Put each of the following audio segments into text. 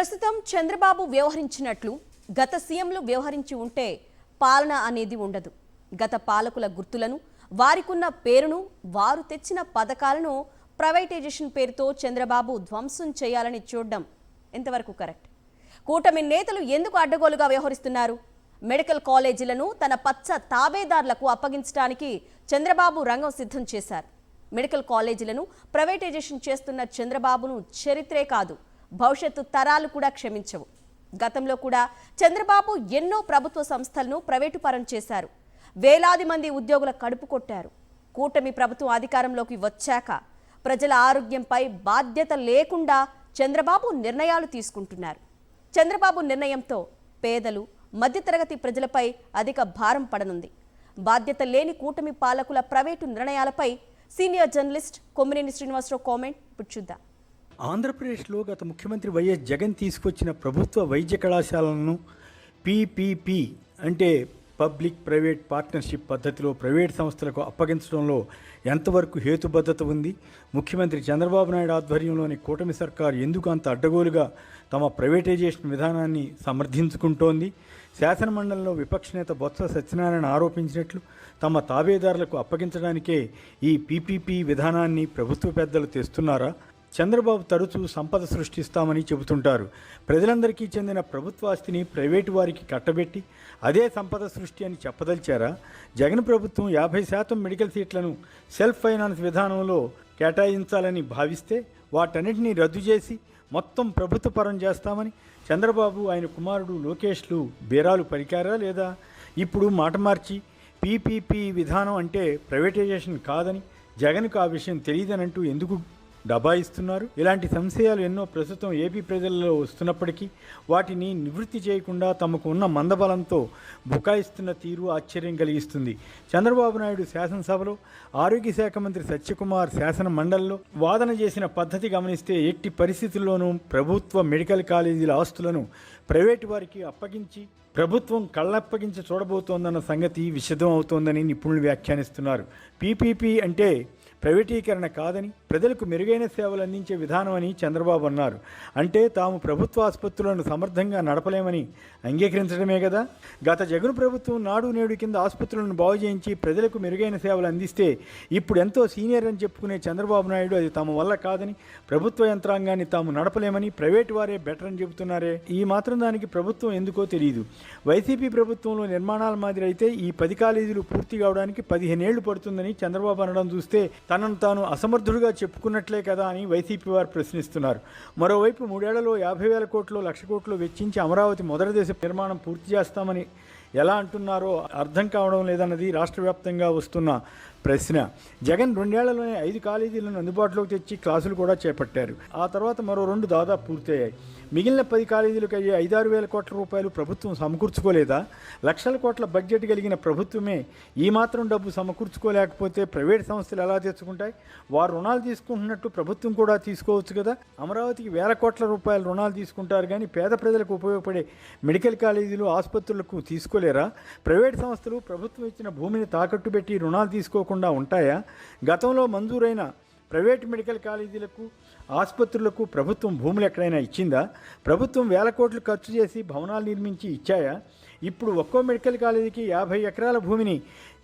ప్రస్తుతం చంద్రబాబు వ్యవహరించినట్లు గత సీఎంలు వ్యవహరించి ఉంటే పాలన అనేది ఉండదు. గత పాలకుల గుర్తులను, వారికున్న పేరును, వారు తెచ్చిన పథకాలను ప్రైవేటైజేషన్ పేరుతో చంద్రబాబు ధ్వంసం చేయాలని చూడడం ఎంతవరకు కరెక్ట్? కూటమి నేతలు ఎందుకు అడ్డగోలుగా వ్యవహరిస్తున్నారు? మెడికల్ కాలేజీలను తన పచ్చ తాబేదారులకు అప్పగించడానికి చంద్రబాబు రంగం సిద్ధం చేశారు. మెడికల్ కాలేజీలను ప్రైవేటైజేషన్ చేస్తున్న చంద్రబాబును చరిత్రే కాదు, భవిష్యత్తు తరాలు కూడా క్షమించవు. గతంలో కూడా చంద్రబాబు ఎన్నో ప్రభుత్వ సంస్థలను ప్రైవేటు పరం చేశారు. వేలాది మంది ఉద్యోగుల కడుపు కొట్టారు. కూటమి ప్రభుత్వం అధికారంలోకి వచ్చాక ప్రజల ఆరోగ్యంపై బాధ్యత లేకుండా చంద్రబాబు నిర్ణయాలు తీసుకుంటున్నారు. చంద్రబాబు నిర్ణయంతో పేదలు, మధ్యతరగతి ప్రజలపై అధిక భారం పడనుంది. బాధ్యత లేని కూటమి పాలకుల ప్రైవేటు నిర్ణయాలపై senior journalist Kommineni Srinivasarao comment ఇప్పుడు చూద్దాం. ఆంధ్రప్రదేశ్లో గత ముఖ్యమంత్రి వైఎస్ జగన్ తీసుకొచ్చిన ప్రభుత్వ వైద్య కళాశాలలను పీపీపీ అంటే పబ్లిక్ ప్రైవేట్ పార్ట్నర్షిప్ పద్ధతిలో ప్రైవేట్ సంస్థలకు అప్పగించడంలో ఎంతవరకు హేతుబద్ధత ఉంది? ముఖ్యమంత్రి చంద్రబాబు నాయుడు ఆధ్వర్యంలోని కూటమి సర్కారు ఎందుకు అంత అడ్డగోలుగా తమ ప్రైవేటైజేషన్ విధానాన్ని సమర్థించుకుంటోంది? శాసనమండలిలో విపక్ష నేత బొత్స సత్యనారాయణ ఆరోపించినట్లు తమ తాబేదారులకు అప్పగించడానికే ఈ పీపీపీ విధానాన్ని ప్రభుత్వ పెద్దలు తెస్తున్నారా? చంద్రబాబు తరచూ సంపద సృష్టిస్తామని చెబుతుంటారు. ప్రజలందరికీ చెందిన ప్రభుత్వాస్తిని ప్రైవేటు వారికి కట్టబెట్టి అదే సంపద సృష్టి అని చెప్పదలిచారా? జగన్ ప్రభుత్వం 50% మెడికల్ సీట్లను సెల్ఫ్ ఫైనాన్స్ విధానంలో కేటాయించాలని భావిస్తే వాటన్నిటినీ రద్దు చేసి మొత్తం ప్రభుత్వ పరం చేస్తామని చంద్రబాబు, ఆయన కుమారుడు లోకేష్లు బేరాలు పలికారా లేదా? ఇప్పుడు మాట మార్చి పీపీపీ విధానం అంటే ప్రైవేటైజేషన్ కాదని, జగన్కు ఆ విషయం తెలియదనంటూ ఎందుకు దబాయిస్తున్నారు? ఇలాంటి సంశయాలు ఎన్నో ప్రస్తుతం ఏపీ ప్రజల్లో వస్తున్నప్పటికీ వాటిని నివృత్తి చేయకుండా తమకు ఉన్న మందబలంతో బుకాయిస్తున్న తీరు ఆశ్చర్యం కలిగిస్తుంది. చంద్రబాబు నాయుడు శాసనసభలో, ఆరోగ్య శాఖ మంత్రి సత్యకుమార్ శాసన మండలిలో వాదన చేసిన పద్ధతి గమనిస్తే ఎట్టి పరిస్థితుల్లోనూ ప్రభుత్వ మెడికల్ కాలేజీల ఆస్తులను ప్రైవేటు వారికి అప్పగించి ప్రభుత్వం కళ్ళప్పగించి చూడబోతోందన్న సంగతి విషదం అవుతోందని నిపుణులు వ్యాఖ్యానిస్తున్నారు. పీపీపీ అంటే ప్రైవేటీకరణ కాదని, ప్రజలకు మెరుగైన సేవలు అందించే విధానం అని చంద్రబాబు అన్నారు. అంటే తాము ప్రభుత్వ ఆసుపత్రులను సమర్థంగా నడపలేమని అంగీకరించడమే కదా? గత జగన్ ప్రభుత్వం నాడు నేడు కింద ఆసుపత్రులను బాగు చేయించి ప్రజలకు మెరుగైన సేవలు అందిస్తే ఇప్పుడు ఎంతో సీనియర్ అని చెప్పుకునే చంద్రబాబు నాయుడు అది తమ వల్ల కాదని, ప్రభుత్వ యంత్రాంగాన్ని తాము నడపలేమని ప్రైవేటు వారే బెటర్ అని చెబుతున్నారే. ఈ మాత్రం దానికి ప్రభుత్వం ఎందుకో తెలియదు. వైసీపీ ప్రభుత్వంలో నిర్మాణాల మాదిరి అయితే ఈ 10 కాలేజీలు పూర్తి కావడానికి 15 ఏళ్లు పడుతుందని చంద్రబాబు అనడం చూస్తే తనను తాను అసమర్థుడిగా చెప్పుకున్నట్లే కదా అని వైసీపీ వారు ప్రశ్నిస్తున్నారు. మరోవైపు 3 ఏళ్లలో 50,000 కోట్లు, 1,00,000 కోట్లు వెచ్చించి అమరావతి మొదటి దశ నిర్మాణం పూర్తి చేస్తామని ఎలా అంటున్నారో అర్థం కావడం లేదన్నది రాష్ట్ర వ్యాప్తంగా వస్తున్న ప్రశ్న. జగన్ 2 ఏళ్లలోనే 5 కాలేజీలను అందుబాటులోకి తెచ్చి క్లాసులు కూడా చేపట్టారు. ఆ తర్వాత మరో 2 దాదాపు పూర్తయ్యాయి. మిగిలిన 10 కాలేజీలకు అయ్యే 5-6 వేల కోట్ల రూపాయలు ప్రభుత్వం సమకూర్చుకోలేదా? లక్షల కోట్ల బడ్జెట్ కలిగిన ప్రభుత్వమే ఈ మాత్రం డబ్బు సమకూర్చుకోలేకపోతే ప్రైవేట్ సంస్థలు ఎలా తెచ్చుకుంటాయి? వారు రుణాలు తీసుకుంటున్నట్టు ప్రభుత్వం కూడా తీసుకోవచ్చు కదా. అమరావతికి వేల కోట్ల రూపాయల రుణాలు తీసుకుంటారు కానీ పేద ప్రజలకు ఉపయోగపడే మెడికల్ కాలేజీలు, ఆసుపత్రులకు తీసుకోలేరా? ప్రైవేట్ సంస్థలు ప్రభుత్వం ఇచ్చిన భూమిని తాకట్టు పెట్టి రుణాలు తీసుకోకుండా ఉంటాయా? గతంలో మంజూరైన ప్రైవేట్ మెడికల్ కాలేజీలకు, ఆసుపత్రులకు ప్రభుత్వం భూములు ఎక్కడైనా ఇచ్చిందా? ప్రభుత్వం వేల కోట్లు ఖర్చు చేసి భవనాలు నిర్మించి ఇచ్చాయా? ఇప్పుడు ఒక్కో మెడికల్ కాలేజీకి 50 ఎకరాల భూమిని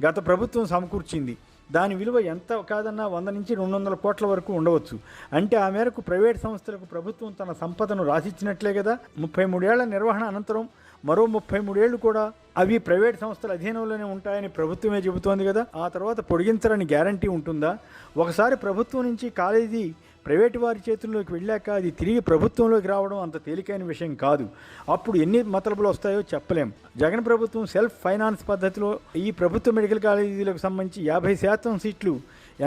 గత ప్రభుత్వం సమకూర్చింది. దాని విలువ ఎంత కాదన్నా 100 నుంచి 200 కోట్ల వరకు ఉండవచ్చు. అంటే ఆ మేరకు ప్రైవేట్ సంస్థలకు ప్రభుత్వం తన సంపదను రాసిచ్చినట్లే కదా. 33 ఏళ్ల నిర్వహణ అనంతరం మరో 33 ఏళ్లు కూడా అవి ప్రైవేట్ సంస్థల అధీనంలోనే ఉంటాయని ప్రభుత్వమే చెబుతోంది కదా. ఆ తర్వాత పొడిగించరని గ్యారంటీ ఉంటుందా? ఒకసారి ప్రభుత్వం నుంచి కాలేజీ ప్రైవేటు వారి చేతుల్లోకి వెళ్ళాక అది తిరిగి ప్రభుత్వంలోకి రావడం అంత తేలికైన విషయం కాదు. అప్పుడు ఎన్ని మతలబులు వస్తాయో చెప్పలేం. జగన్ ప్రభుత్వం సెల్ఫ్ ఫైనాన్స్ పద్ధతిలో ఈ ప్రభుత్వ మెడికల్ కాలేజీలకు సంబంధించి 50% సీట్లు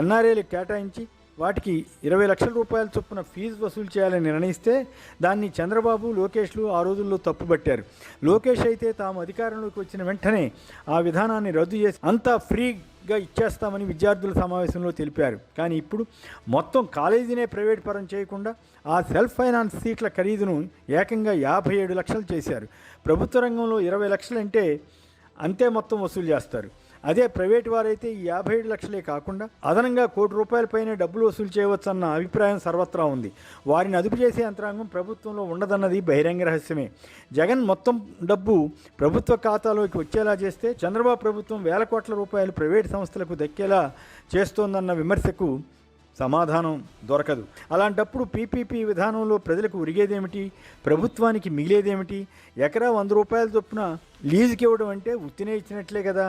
ఎన్ఆర్ఐలకు కేటాయించి వాటికి 20 లక్షల రూపాయల చొప్పున ఫీజు వసూలు చేయాలని నిర్ణయిస్తే దాన్ని చంద్రబాబు, లోకేష్లు ఆ రోజుల్లో తప్పుబట్టారు. లోకేష్ అయితే తాము అధికారంలోకి వచ్చిన వెంటనే ఆ విధానాన్ని రద్దు చేసి అంతా ఫ్రీగా ఇచ్చేస్తామని విద్యార్థుల సమావేశంలో తెలిపారు. కానీ ఇప్పుడు మొత్తం కాలేజీనే ప్రైవేట్ పరం చేయకుండా ఆ సెల్ఫ్ ఫైనాన్స్ సీట్ల ఖరీదును ఏకంగా 57 లక్షలు చేశారు. ప్రభుత్వ రంగంలో 20 లక్షలు అంటే అంతే మొత్తం వసూలు చేస్తారు. అదే ప్రైవేటు వారైతే ఈ 57 లక్షలే కాకుండా అదనంగా ₹1 కోటి పైనే డబ్బులు వసూలు చేయవచ్చన్న అభిప్రాయం సర్వత్రా ఉంది. వారిని అదుపు చేసే యంత్రాంగం ప్రభుత్వంలో ఉండదన్నది బహిరంగ రహస్యమే. జగన్ మొత్తం డబ్బు ప్రభుత్వ ఖాతాలోకి వచ్చేలా చేస్తే చంద్రబాబు ప్రభుత్వం ₹వేల కోట్ల ప్రైవేటు సంస్థలకు దక్కేలా చేస్తోందన్న విమర్శకు సమాధానం దొరకదు. అలాంటప్పుడు పీపీపీ విధానంలో ప్రజలకు ఉరిగేదేమిటి, ప్రభుత్వానికి మిగిలేదేమిటి? ఎకరా ₹100 చొప్పున లీజుకి ఇవ్వడం అంటే ఉత్తినే ఇచ్చినట్లే కదా.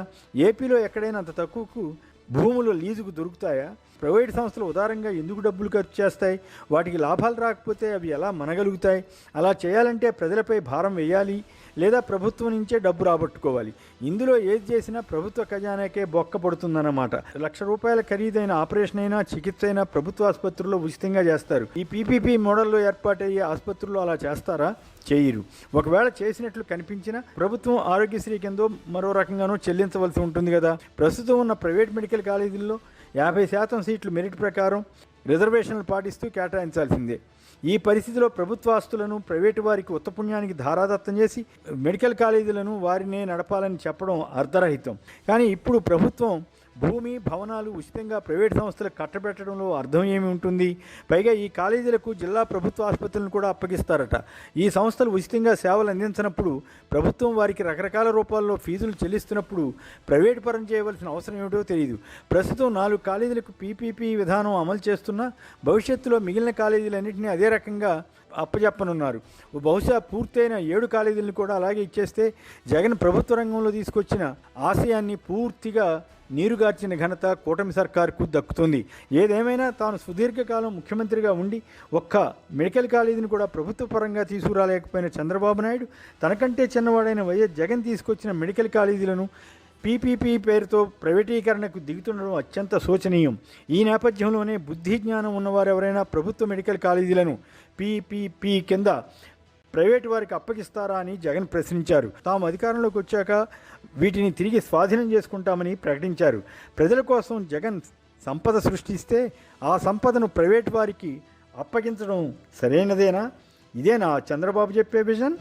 ఏపీలో ఎక్కడైనా అంత తక్కువకు భూములు లీజుకు దొరుకుతాయా? ప్రైవేటు సంస్థలు ఉదారంగా ఎందుకు డబ్బులు ఖర్చు చేస్తాయి? వాటికి లాభాలు రాకపోతే అవి ఎలా మనగలుగుతాయి? అలా చేయాలంటే ప్రజలపై భారం వేయాలి, లేదా ప్రభుత్వం నుంచే డబ్బు రాబట్టుకోవాలి. ఇందులో ఏది చేసినా ప్రభుత్వ ఖజానాకే బొక్క పడుతుందన్నమాట. ₹1,00,000 ఖరీదైన ఆపరేషన్ అయినా చికిత్స అయినా ప్రభుత్వ ఆసుపత్రుల్లో ఉచితంగా చేస్తారు. ఈ పీపీపీ మోడల్లో ఏర్పాటయ్యే ఆసుపత్రుల్లో అలా చేస్తారా? చేయరు. ఒకవేళ చేసినట్లు కనిపించినా ప్రభుత్వం ఆరోగ్యశ్రీ కిందో మరో రకంగానో చెల్లించవలసి ఉంటుంది కదా. ప్రస్తుతం ఉన్న ప్రైవేట్ మెడికల్ కాలేజీల్లో 50% సీట్లు మెరిట్ ప్రకారం రిజర్వేషన్లు పాటిస్తూ కేటాయించాల్సిందే. ఈ పరిస్థితిలో ప్రభుత్వ ఆస్తులను ప్రైవేటు వారికి ఉత్తపుణ్యానికి ధారాదత్తం చేసి మెడికల్ కాలేజీలను వారినే నడపాలని చెప్పడం అర్ధరహితం. కానీ ఇప్పుడు ప్రభుత్వం భూమి, భవనాలు ఉచితంగా ప్రైవేట్ సంస్థలకు కట్టబెట్టడంలో అర్థం ఏమి ఉంటుంది? పైగా ఈ కాలేజీలకు జిల్లా ప్రభుత్వ ఆసుపత్రులను కూడా అప్పగిస్తారట. ఈ సంస్థలు ఉచితంగా సేవలు అందించినప్పుడు ప్రభుత్వం వారికి రకరకాల రూపాల్లో ఫీజులు చెల్లిస్తున్నప్పుడు ప్రైవేటు పరం చేయవలసిన అవసరం ఏమిటో తెలియదు. ప్రస్తుతం 4 కాలేజీలకు పీపీపీ విధానం అమలు చేస్తున్నా భవిష్యత్తులో మిగిలిన కాలేజీలన్నింటినీ అదే రకంగా అప్పచెప్పనున్నారు. బహుశా పూర్తయిన 7 కాలేజీలను కూడా అలాగే ఇచ్చేస్తే జగన్ ప్రభుత్వ రంగంలో తీసుకొచ్చిన ఆశయాన్ని పూర్తిగా నీరుగార్చిన ఘనత కూటమి సర్కారుకు దక్కుతుంది. ఏదేమైనా తాను సుదీర్ఘకాలం ముఖ్యమంత్రిగా ఉండి ఒక్క మెడికల్ కాలేజీని కూడా ప్రభుత్వ పరంగా తీసుకురాలేకపోయిన చంద్రబాబు నాయుడు తనకంటే చిన్నవాడైన వైఎస్ జగన్ తీసుకొచ్చిన మెడికల్ కాలేజీలను పీపీపీ పేరుతో ప్రైవేటీకరణకు దిగుతుండడం అత్యంత శోచనీయం. ఈ నేపథ్యంలోనే బుద్ధి జ్ఞానం ఉన్నవారు ఎవరైనా ప్రభుత్వ మెడికల్ కాలేజీలను పీపీపీ కింద ప్రైవేటు వారికి అప్పగిస్తారా అని జగన్ ప్రశ్నించారు. తాము అధికారంలోకి వచ్చాక వీటిని తిరిగి స్వాధీనం చేసుకుంటామని ప్రకటించారు. ప్రజల కోసం జగన్ సంపద సృష్టిస్తే ఆ సంపదను ప్రైవేటు వారికి అప్పగించడం సరైనదేనా? ఇదేనా చంద్రబాబు చెప్పే విజన్?